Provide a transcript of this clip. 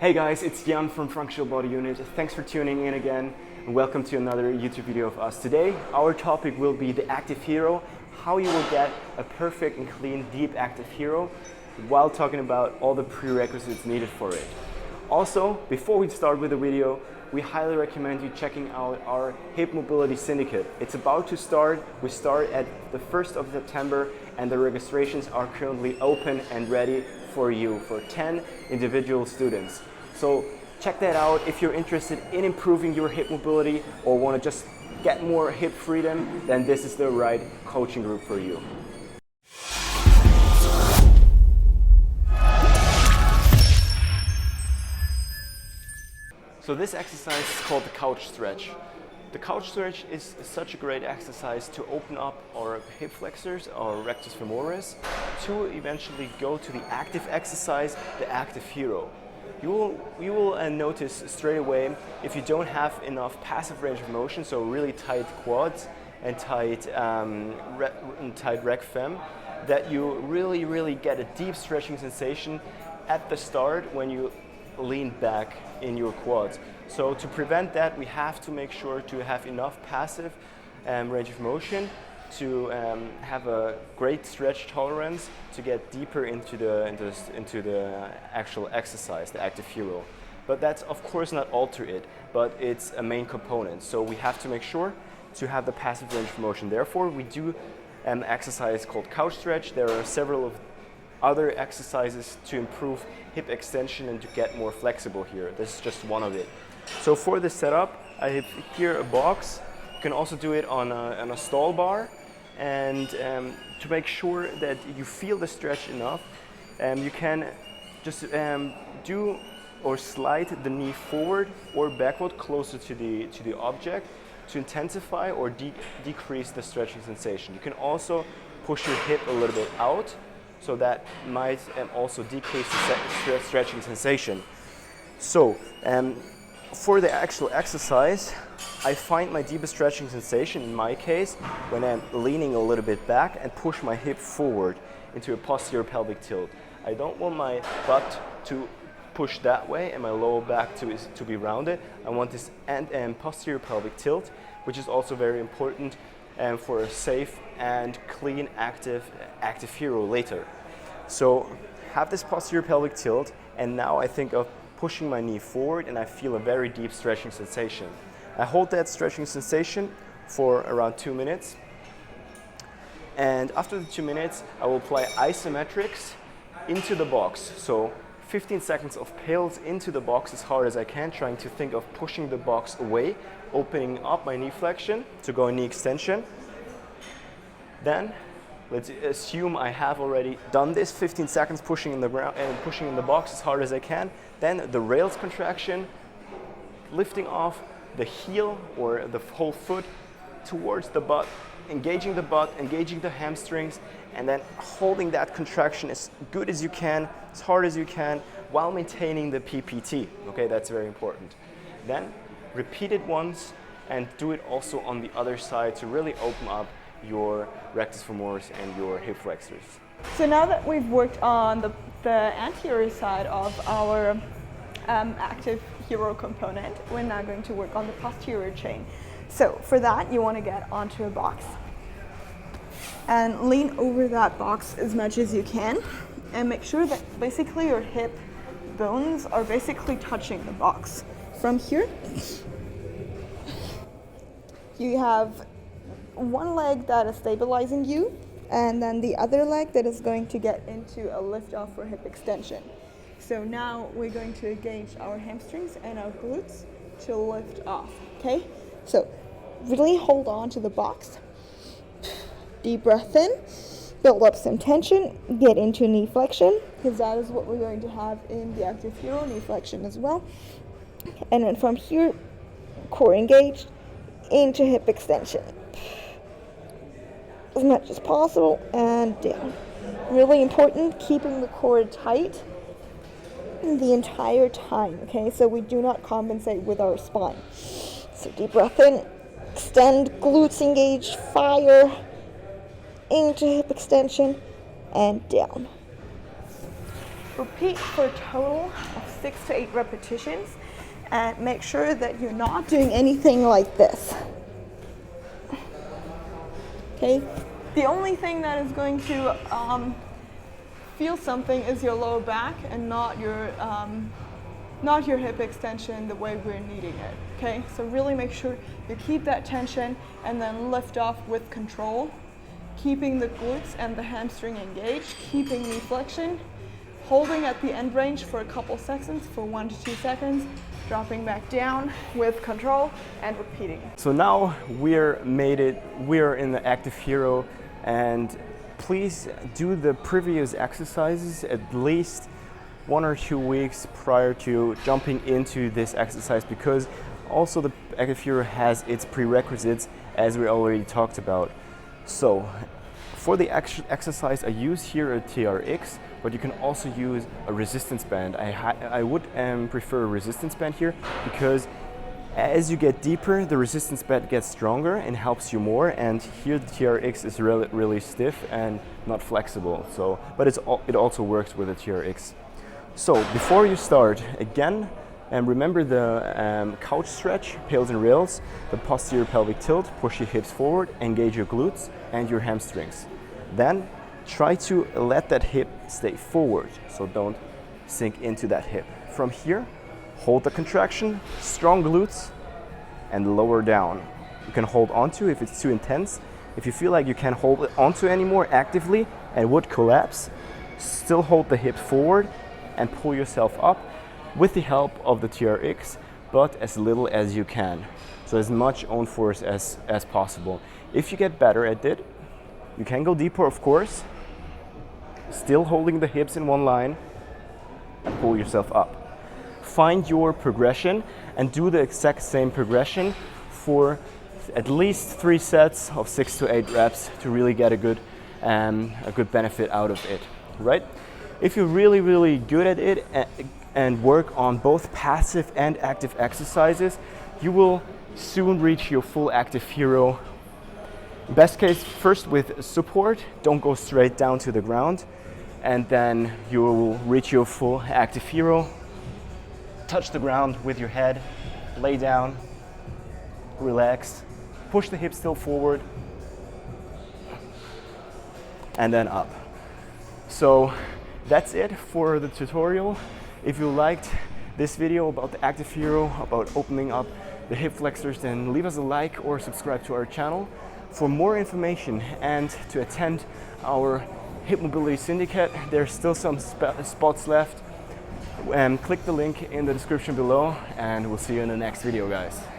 Hey guys, it's Jan from Functional Body Unit. Thanks for tuning in again and welcome to another YouTube video of us. Today our topic will be the active hero, how you will get a perfect and clean deep active hero while talking about all the prerequisites needed for it. Also, before we start with the video, we highly recommend you checking out our Hip Mobility Syndicate. It's about to start. We start at the 1st of September and the registrations are currently open and ready for you, for 10 individual students. So check that out if you're interested in improving your hip mobility or want to just get more hip freedom, then this is the right coaching group for you. So this exercise is called the couch stretch. The couch stretch is such a great exercise to open up our hip flexors, our rectus femoris, to eventually go to the active exercise, the active hero. You will notice straight away if you don't have enough passive range of motion, so really tight quads and tight rec fem, that you really get a deep stretching sensation at the start when you lean back in your quads. So to prevent that, we have to make sure to have enough passive range of motion to have a great stretch tolerance to get deeper into the actual exercise, the active hero. But that's of course not alter it, but it's a main component. So we have to make sure to have the passive range of motion. Therefore, we do an exercise called couch stretch. There are several of other exercises to improve hip extension and to get more flexible here. This is just one of it. So for this setup, I have here a box. You can also do it on a stall bar. And to make sure that you feel the stretch enough, you can just do or slide the knee forward or backward closer to the object to intensify or decrease the stretching sensation. You can also push your hip a little bit out, so that might also decrease the stretching sensation. So for the actual exercise, I find my deepest stretching sensation in my case when I'm leaning a little bit back and push my hip forward into a posterior pelvic tilt. I don't want my butt to push that way and my lower back to be rounded. I want this posterior pelvic tilt, which is also very important for a safe and clean active hero later. So have this posterior pelvic tilt, and now I think of pushing my knee forward and I feel a very deep stretching sensation. I hold that stretching sensation for around 2 minutes, and after the 2 minutes I will apply isometrics into the box. So 15 seconds of pills into the box as hard as I can, trying to think of pushing the box away, opening up my knee flexion to go in knee extension. Then let's assume I have already done this 15 seconds pushing in the ground and pushing in the box as hard as I can. Then the rails contraction, lifting off the heel or the whole foot towards the butt, engaging the hamstrings, and then holding that contraction as good as you can, as hard as you can, while maintaining the PPT. Okay, that's very important. Then repeat it once and do it also on the other side to really open up your rectus femoris and your hip flexors. So now that we've worked on the anterior side of our active hero component, we're now going to work on the posterior chain. So for that, you want to get onto a box and lean over that box as much as you can and make sure that basically your hip bones are basically touching the box. From here, you have one leg that is stabilizing you, and then the other leg that is going to get into a lift off for hip extension. So now we're going to engage our hamstrings and our glutes to lift off, okay? So really hold on to the box. Deep breath in, build up some tension, get into knee flexion, because that is what we're going to have in the active hero, knee flexion as well. And then from here, core engaged, into hip extension. As much as possible, and down. Really important, keeping the core tight the entire time, okay? So we do not compensate with our spine. So deep breath in, extend, glutes engaged, fire, into hip extension, and down. Repeat for a total of 6 to 8 repetitions, and make sure that you're not doing anything like this. Okay? The only thing that is going to feel something is your lower back and not your hip extension the way we're needing it. Okay? So really make sure you keep that tension and then lift off with control, keeping the glutes and the hamstring engaged, keeping knee flexion, holding at the end range for a couple seconds, for 1 to 2 seconds, dropping back down with control and repeating. So now we're in the Active Hero, and please do the previous exercises at least 1 or 2 weeks prior to jumping into this exercise, because also the Active Hero has its prerequisites, as we already talked about. So for the exercise, I use here a TRX, but you can also use a resistance band. I would prefer a resistance band here, because as you get deeper, the resistance band gets stronger and helps you more, and here the TRX is really stiff and not flexible. So, but it also works with the TRX. So before you start, again, remember the couch stretch, pails and rails, the posterior pelvic tilt, push your hips forward, engage your glutes and your hamstrings. Then try to let that hip stay forward, so don't sink into that hip. From here, hold the contraction, strong glutes, and lower down. You can hold onto if it's too intense. If you feel like you can't hold it onto anymore actively and would collapse, still hold the hips forward and pull yourself up with the help of the TRX, but as little as you can. So as much own force as possible. If you get better at it, you can go deeper, of course, still holding the hips in one line, and pull yourself up. Find your progression and do the exact same progression for at least 3 sets of 6 to 8 reps to really get a good benefit out of it, right? If you're really good at it and work on both passive and active exercises, you will soon reach your full Active Hero. Best case, first with support, don't go straight down to the ground, and then you will reach your full Active Hero. Touch the ground with your head, lay down, relax, push the hips still forward, and then up. So that's it for the tutorial. If you liked this video about the Active Hero, about opening up the hip flexors, then leave us a like or subscribe to our channel. For more information and to attend our Hip Mobility Syndicate, there's still some spots left. Click the link in the description below, and we'll see you in the next video, guys.